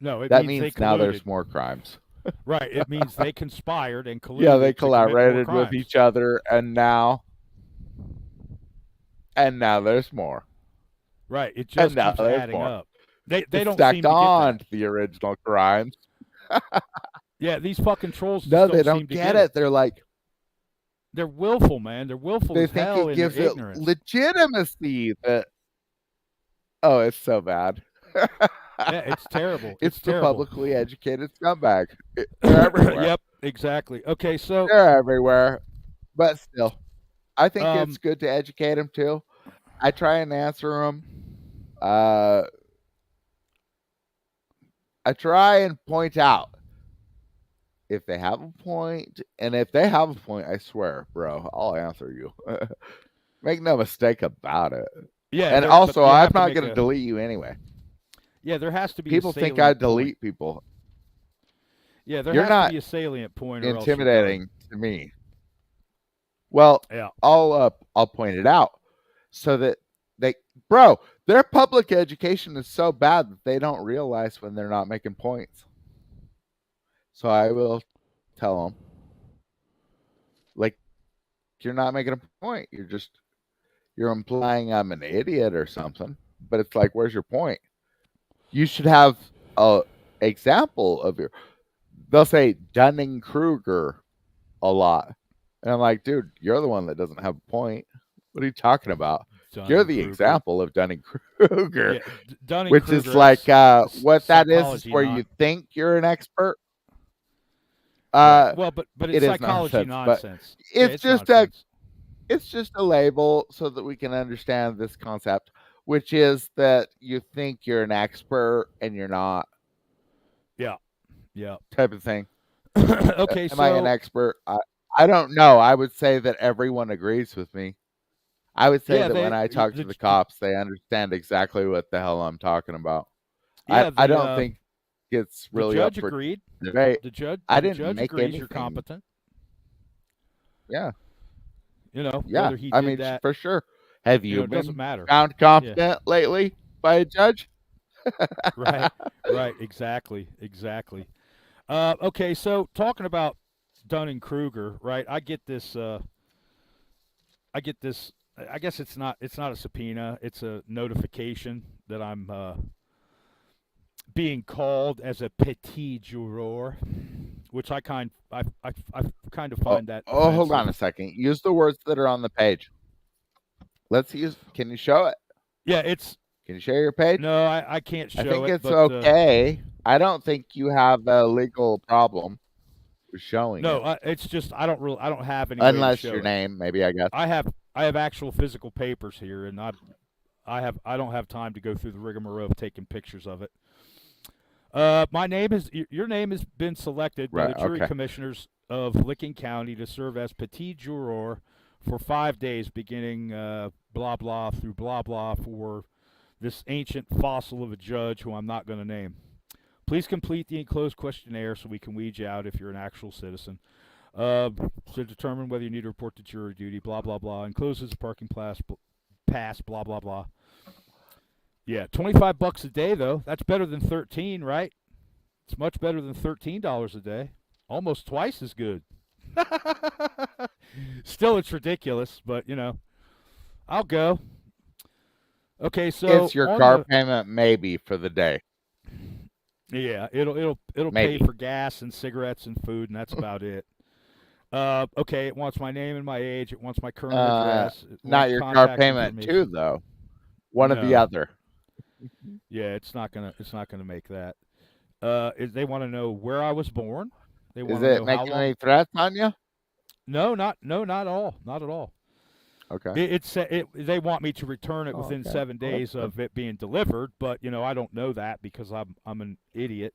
A: No, it
B: That
A: means they
B: means now
A: colluded.
B: there's more crimes.
A: Right. It means they conspired and colluded
B: Yeah, they
A: to commit more
B: collaborated
A: crimes.
B: with each other, and now there's more.
A: Right. It
B: And
A: just
B: now
A: keeps
B: there's
A: adding
B: more.
A: up. They
B: It's
A: don't seem
B: stacked
A: to get
B: on
A: that.
B: to the original crimes.
A: Yeah, these fucking trolls just
B: No, they
A: don't seem
B: don't
A: to
B: get it. They're like,
A: They're willful, man. They're willful
B: they
A: as
B: think
A: hell
B: it
A: in
B: gives
A: their
B: it
A: ignorance.
B: legitimacy that, oh, it's so bad.
A: Yeah, it's terrible.
B: It's the
A: terrible.
B: publicly educated scumbag. They're everywhere.
A: Yep, exactly. Okay, so
B: They're everywhere. But still, I think it's good to educate them too. I try and answer them. I try and point out if they have a point, and if they have a point, I swear, bro, I'll answer you. Make no mistake about it.
A: yeah,
B: And
A: but
B: also,
A: you
B: I'm
A: have to
B: not
A: make
B: going to
A: a
B: delete you anyway.
A: yeah. There has to be
B: People
A: a
B: think
A: salient
B: I delete
A: point.
B: people.
A: Yeah, there
B: You're
A: has
B: not
A: to be a salient point, or else you're
B: intimidating to me. Well,
A: done. Yeah,
B: I'll point it out so that bro, their public education is so bad that they don't realize when they're not making points. So I will tell them, like, you're not making a point. You're implying I'm an idiot or something. But it's like, where's your point? You should have a example of your. They'll say Dunning Kruger a lot, and I'm like, dude, you're the one that doesn't have a point. What are you talking about? You're the example of Dunning Kruger,
A: yeah. Dunning
B: which
A: Kruger.
B: is like what that is
A: psychology
B: where you think you're an expert.
A: Right. Well, but
B: it
A: it's
B: is
A: psychology
B: nonsense, but
A: Yeah,
B: it's just
A: nonsense.
B: it's just a label so that we can understand this concept, which is that you think you're an expert and you're not.
A: Yeah. Yeah.
B: Type of thing.
A: Okay,
B: Am I an expert? I don't know. I would say that everyone agrees with me. I would say that when I talk to the cops, they understand exactly what the hell I'm talking about.
A: Yeah,
B: I don't think it's really
A: the
B: up
A: judge
B: for
A: agreed.
B: debate.
A: I
B: didn't
A: judge
B: make
A: agrees
B: anything.
A: you're competent.
B: Yeah.
A: You know,
B: Yeah.
A: whether he
B: I
A: did
B: mean,
A: that,
B: for sure. Have you
A: it
B: been
A: doesn't matter.
B: found competent lately by a judge?
A: Right. Right. Exactly. Exactly. Okay, so talking about Dunning Kruger, right? I get this. I guess it's not. It's not a subpoena. It's a notification that I'm being called as a petit juror, which I kind of
B: Oh,
A: find that
B: oh, hold
A: offensive.
B: on a second. Use the words that are on the page. Let's use. Can you show it?
A: Yeah, it's
B: Can you show your page?
A: no, I can't
B: I
A: show
B: think
A: it,
B: it's
A: but
B: okay. I don't think you have a legal problem with showing
A: no,
B: it,
A: it's just I don't have any way to
B: unless your
A: show it.
B: name, maybe I guess.
A: I have actual physical papers here, and I don't have time to go through the rigmarole of taking pictures of it. My name is your name has been selected by
B: Right.
A: the jury
B: Okay.
A: commissioners of Licking County to serve as petit juror for 5 days, beginning blah blah through blah blah for this ancient fossil of a judge who I'm not going to name. Please complete the enclosed questionnaire so we can weed you out if you're an actual citizen. To determine whether you need to report to jury duty, blah blah blah. Encloses a parking pass, blah blah blah. Yeah, $25 a day though. That's better than 13, right? It's much better than $13 a day. Almost twice as good. Still, it's ridiculous, but I'll go. Okay, so
B: It's your
A: on
B: car
A: the
B: payment, maybe for the day.
A: yeah, it'll pay
B: Maybe.
A: for gas and cigarettes and food, and that's about it. Okay, it wants my name and my age. It wants my current address. It
B: Not
A: wants
B: your car
A: contact
B: payment too,
A: information.
B: though. One or the
A: No,
B: other.
A: yeah, it's not gonna make that. They want to know where I was born. They
B: Is
A: want to
B: it
A: know how
B: making
A: long.
B: any threats on you?
A: No, not at all, not at all.
B: Okay.
A: They want me to return it
B: Oh,
A: within
B: okay.
A: 7 days
B: Well,
A: of it being delivered, but I don't know that because I'm an idiot,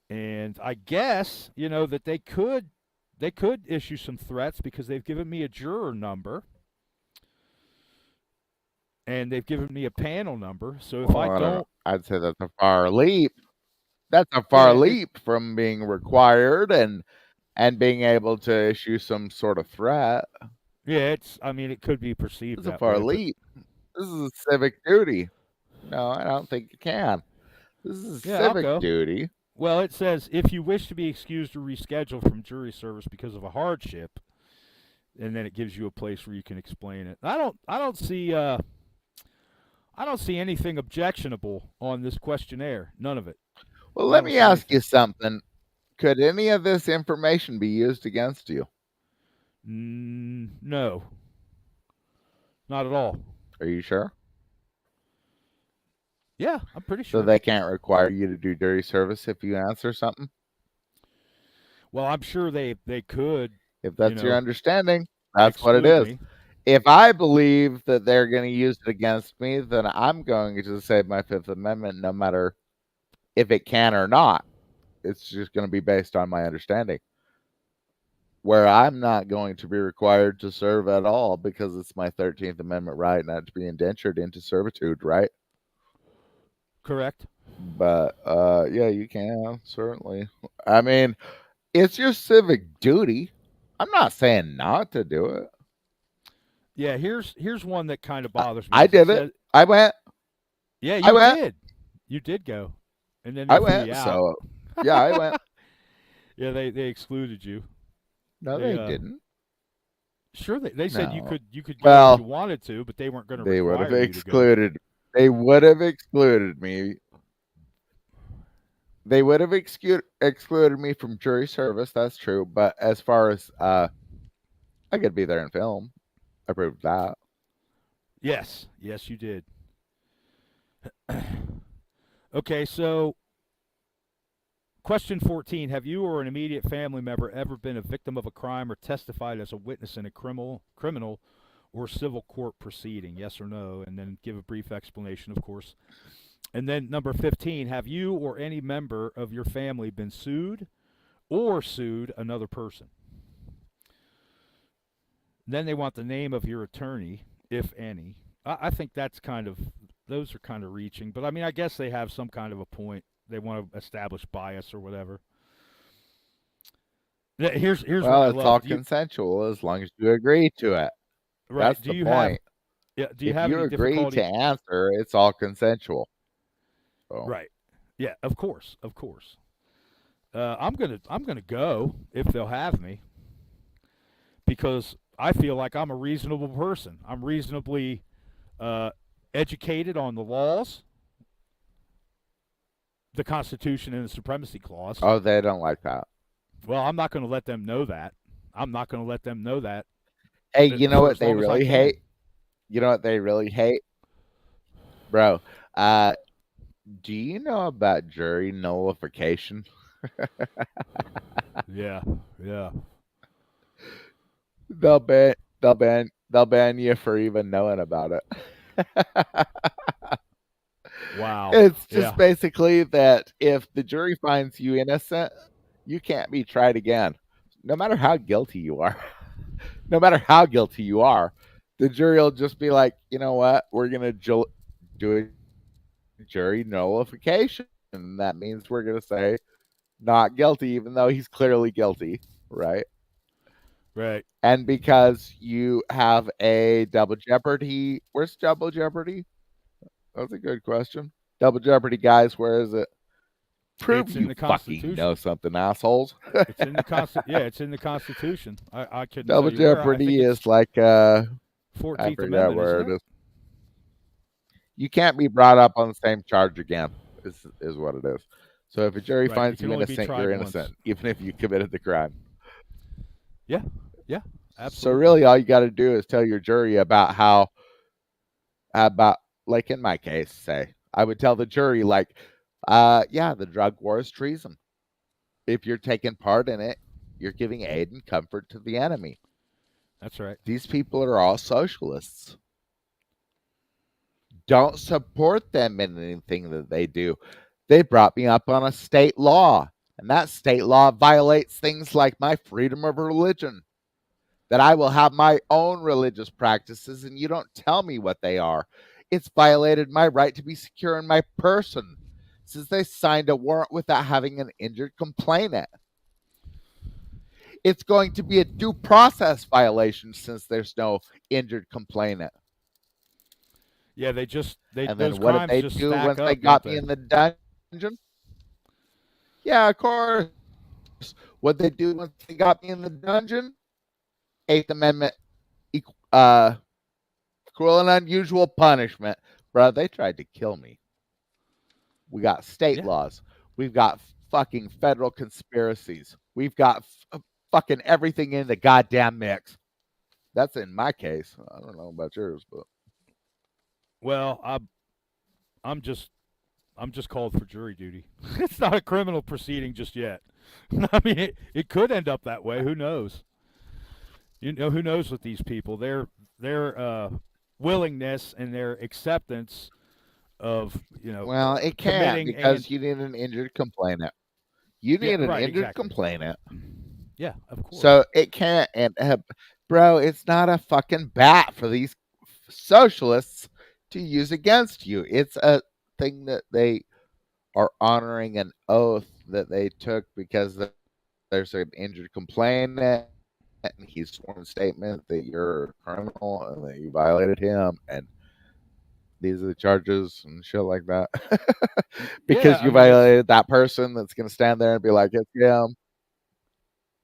A: and I guess that they could issue some threats because they've given me a juror number and they've given me a panel number. So if I
B: I don't know.
A: don't,
B: I'd say that's a far leap. That's a far
A: yeah,
B: leap from being required and being able to issue some sort of threat.
A: yeah, I mean, it could be perceived
B: It's a
A: that
B: far
A: way, but
B: leap. This is a civic duty. No, I don't think you can. This is a
A: yeah, I'll
B: civic
A: go.
B: duty.
A: Well, it says if you wish to be excused or rescheduled from jury service because of a hardship, and then it gives you a place where you can explain it. I don't see anything objectionable on this questionnaire. None of it.
B: Well,
A: I
B: let
A: don't
B: me
A: see
B: ask you
A: anything.
B: something. Could any of this information be used against you?
A: No, not at all.
B: Are you sure?
A: Yeah, I'm pretty
B: So
A: sure.
B: they can't require you to do jury service if you answer something?
A: Well, I'm sure they could,
B: If
A: you
B: that's your
A: know,
B: understanding, that's what it
A: exclude
B: is.
A: me.
B: If I believe that they're going to use it against me, then I'm going to save my Fifth Amendment no matter if it can or not. It's just going to be based on my understanding. Where I'm not going to be required to serve at all because it's my 13th Amendment right not to be indentured into servitude, right?
A: Correct.
B: But yeah, you can certainly. I mean, it's your civic duty. I'm not saying not to do it.
A: Yeah, here's one that kind of bothers me.
B: I
A: Is it
B: did it.
A: says,
B: I went.
A: yeah,
B: I
A: you
B: went.
A: did. You did go, and then they
B: I
A: threw you
B: went.
A: out.
B: So yeah, I went.
A: Yeah, they excluded you.
B: No,
A: They
B: they didn't.
A: sure they said
B: No.
A: you could go if you
B: Well,
A: wanted to, but they weren't going to
B: they would have
A: require you to go.
B: excluded. They would have excluded me. They would have excluded me from jury service. That's true. But as far as I could be there in film. I proved that.
A: Yes, yes, you did. Okay, so question 14: have you or an immediate family member ever been a victim of a crime or testified as a witness in a criminal or civil court proceeding? Yes or no, and then give a brief explanation, of course. And then number 15: have you or any member of your family been sued or sued another person? Then they want the name of your attorney, if any. I think those are kind of reaching, but I mean, I guess they have some kind of a point. They want to establish bias or whatever. Here's what I
B: Well, it's all
A: love. Do you
B: consensual as long as you agree to it.
A: right?
B: That's
A: Do
B: the
A: you have
B: point.
A: yeah? Do you
B: If
A: have
B: you
A: any
B: agree to
A: difficulty?
B: answer, it's all consensual. So,
A: Right. Yeah. Of course. Of course. I'm gonna go if they'll have me because I feel like I'm a reasonable person. I'm reasonably educated on the laws. the Constitution and the Supremacy Clause.
B: Oh, they don't like that.
A: Well, I'm not going to let them know that. I'm not going to let them know that
B: Hey, you know
A: for
B: what
A: as
B: they
A: long as I
B: really
A: can.
B: hate? You know what they really hate, bro? Do you know about jury nullification?
A: Yeah, yeah.
B: They'll ban you for even knowing about it.
A: Wow.
B: It's just
A: Yeah.
B: basically that if the jury finds you innocent, you can't be tried again, no matter how guilty you are. No matter how guilty you are, the jury will just be like, you know what? We're gonna do a jury nullification. And that means we're gonna say not guilty, even though he's clearly guilty, right?
A: Right.
B: And because you have a double jeopardy, where's double jeopardy? That's a good question. Double jeopardy, guys, where is it? Prove
A: It's in
B: you
A: the
B: fucking know
A: Constitution.
B: something, assholes.
A: It's in the Yeah, it's in the Constitution. I couldn't tell
B: Double
A: you where. I think
B: jeopardy
A: it's
B: is like I
A: 14th
B: forgot
A: Amendment, isn't
B: where it
A: it?
B: is. You can't be brought up on the same charge again. Is what it is. So if a jury
A: Right. You
B: finds
A: can
B: you
A: only be
B: innocent, you're
A: tried once.
B: innocent, even if you committed the crime.
A: Yeah. Yeah.
B: So
A: Absolutely.
B: really, all you got to do is tell your jury about how about like in my case, say I would tell the jury like, yeah, the drug war is treason. If you're taking part in it, you're giving aid and comfort to the enemy.
A: That's right.
B: These people are all socialists. Don't support them in anything that they do. They brought me up on a state law, and that state law violates things like my freedom of religion. That I will have my own religious practices, and you don't tell me what they are. It's violated my right to be secure in my person, since they signed a warrant without having an injured complainant. It's going to be a due process violation since there's no injured complainant.
A: Yeah,
B: And
A: those
B: then what did
A: crimes
B: they
A: just
B: do
A: stack
B: once they
A: up, don't
B: got me
A: they?
B: in the dungeon? Yeah, of course. What they do once they got me in the dungeon? Eighth Amendment, uh, cruel and unusual punishment. Bro, they tried to kill me. We got state
A: Yeah.
B: laws. We've got fucking federal conspiracies. We've got fucking everything in the goddamn mix. That's in my case. I don't know about yours, but
A: Well, I'm just I'm just called for jury duty. It's not a criminal proceeding just yet. I mean, it could end up that way. Who knows? You know, who knows with these people? Their willingness and their acceptance of
B: well, it can't
A: committing and
B: because you need an injured complainant. You
A: yeah,
B: need an
A: right,
B: injured
A: exactly.
B: complainant.
A: Yeah, of course.
B: So it can't. And bro, it's not a fucking bat for these socialists to use against you. It's a thing that they are honoring an oath that they took because there's an injured complainant and he's sworn a statement that you're a criminal and that you violated him and these are the charges and shit like that.
A: Yeah,
B: Because
A: I
B: you
A: mean it's
B: violated that person that's going to stand there and be like, it's him.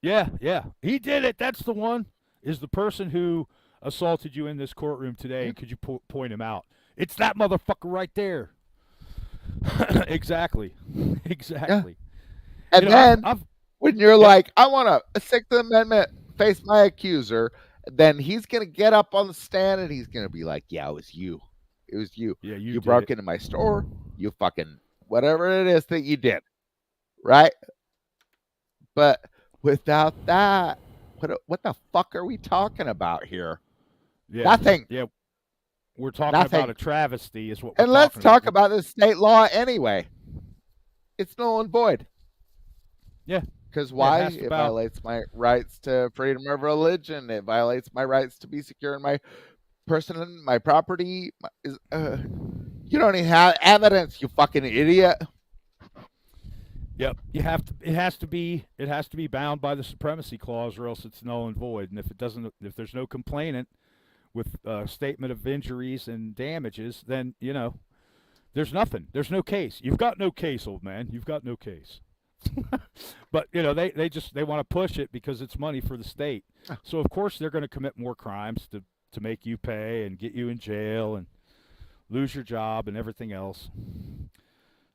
A: yeah, yeah. He did it. That's the one. Is the person who assaulted you in this courtroom today?
B: Yeah.
A: And could you point him out? It's that motherfucker right there. Exactly.
B: Yeah.
A: Exactly.
B: And then
A: I've
B: when you're
A: yep,
B: like, I want a Sixth Amendment face my accuser, then he's going to get up on the stand and he's going to be like, yeah, it was you. It was you.
A: yeah, you
B: You
A: did
B: broke
A: it.
B: into my store. You fucking whatever it is that you did. Right? But without that, what the fuck are we talking about here?
A: Yeah,
B: Nothing.
A: yeah. We're talking about
B: Nothing.
A: a travesty, is what we're
B: And let's
A: talking about.
B: talk about this state law anyway. It's null and void.
A: Yeah,
B: Because
A: yeah. It
B: why?
A: has to
B: It
A: bow.
B: violates my rights to freedom of religion. It violates my rights to be secure in my person and my property. You don't even have evidence, you fucking idiot.
A: Yep. You have to. It has to be. It has to be bound by the supremacy clause, or else it's null and void. And if it doesn't, if there's no complainant with a statement of injuries and damages, then there's nothing. There's no case. You've got no case, old man. You've got no case. But they want to push it because it's money for the state. So of course they're going to commit more crimes to make you pay and get you in jail and lose your job and everything else.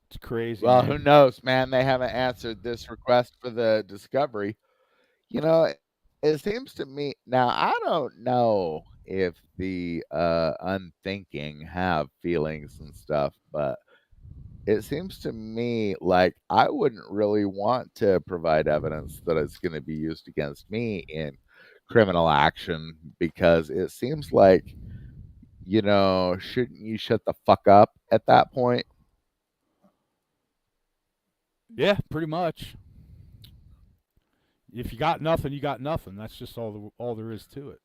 A: It's crazy,
B: Well, who
A: man.
B: knows, man? They haven't answered this request for the Discovery. You know, it seems to me now. I don't know if the unthinking have feelings and stuff, but it seems to me like I wouldn't really want to provide evidence that it's going to be used against me in criminal action because it seems like, shouldn't you shut the fuck up at that point?
A: Yeah, pretty much. If you got nothing, you got nothing. That's just all there is to it.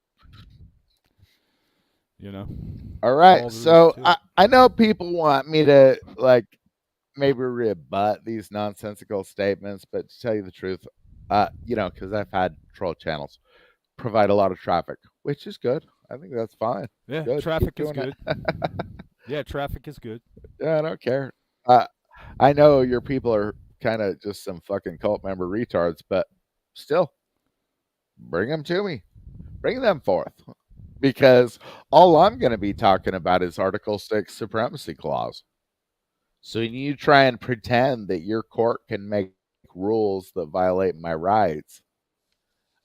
A: You know,
B: All
A: that's
B: right.
A: all there is
B: So
A: to
B: I,
A: it.
B: I know people want me to like maybe rebut these nonsensical statements, but to tell you the truth, because I've had troll channels provide a lot of traffic, which is good. I think that's fine.
A: Yeah,
B: Good. Keep
A: traffic is
B: doing it.
A: good. Yeah, traffic is good.
B: Yeah, I don't care. Uh, I know your people are kind of just some fucking cult member retards, but still, bring them to me. Bring them forth. Because all I'm going to be talking about is Article 6 Supremacy Clause. So you try and pretend that your court can make rules that violate my rights.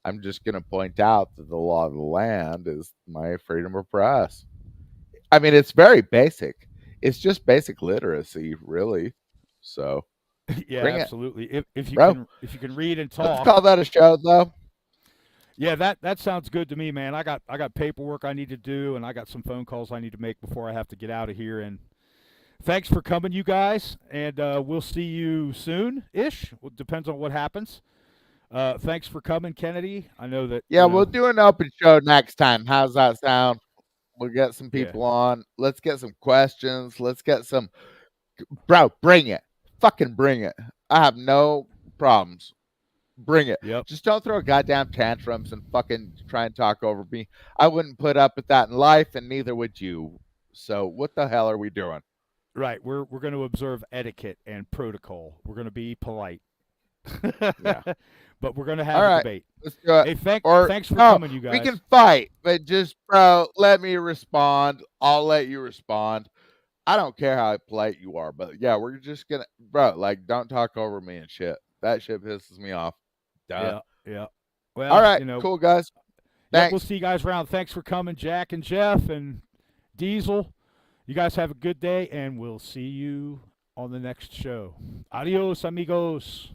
B: I'm just going to point out that the law of the land is my freedom of press. I mean, it's very basic. It's just basic literacy, really. So
A: Yeah,
B: bring it,
A: absolutely. If you
B: bro.
A: can read and
B: Let's
A: talk.
B: call that a show, though.
A: Yeah, that sounds good to me, man. I got paperwork I need to do, and I got some phone calls I need to make before I have to get out of here. And thanks for coming, you guys. And we'll see you soon ish. Well, depends on what happens. Thanks for coming, Kennedy. I know that
B: Yeah, we'll do an open show next time. How's that sound? We'll get some
A: Yeah,
B: people on. Let's get some questions. Let's get some. Bro, bring it. Fucking bring it. I have no problems. Bring it.
A: yep,
B: Just don't throw goddamn tantrums and fucking try and talk over me. I wouldn't put up with that in life, and neither would you. So what the hell are we doing?
A: right. We're going to observe etiquette and protocol. We're going to be polite,
B: Yeah.
A: but we're going to
B: All
A: have a
B: right.
A: debate.
B: Let's do it.
A: Hey,
B: Or
A: thanks for
B: no,
A: coming, you
B: we
A: guys.
B: can fight, but just bro, let me respond. I'll let you respond. I don't care how polite you are, but yeah, we're just gonna, bro. Like, don't talk over me and shit. That shit pisses me off. Duh.
A: Yeah, yeah.
B: All
A: Well,
B: right, cool guys.
A: yep. We'll
B: Thanks.
A: see you guys around. Thanks for coming, Jack and Jeff and Diesel. You guys have a good day, and we'll see you on the next show. Adios, amigos.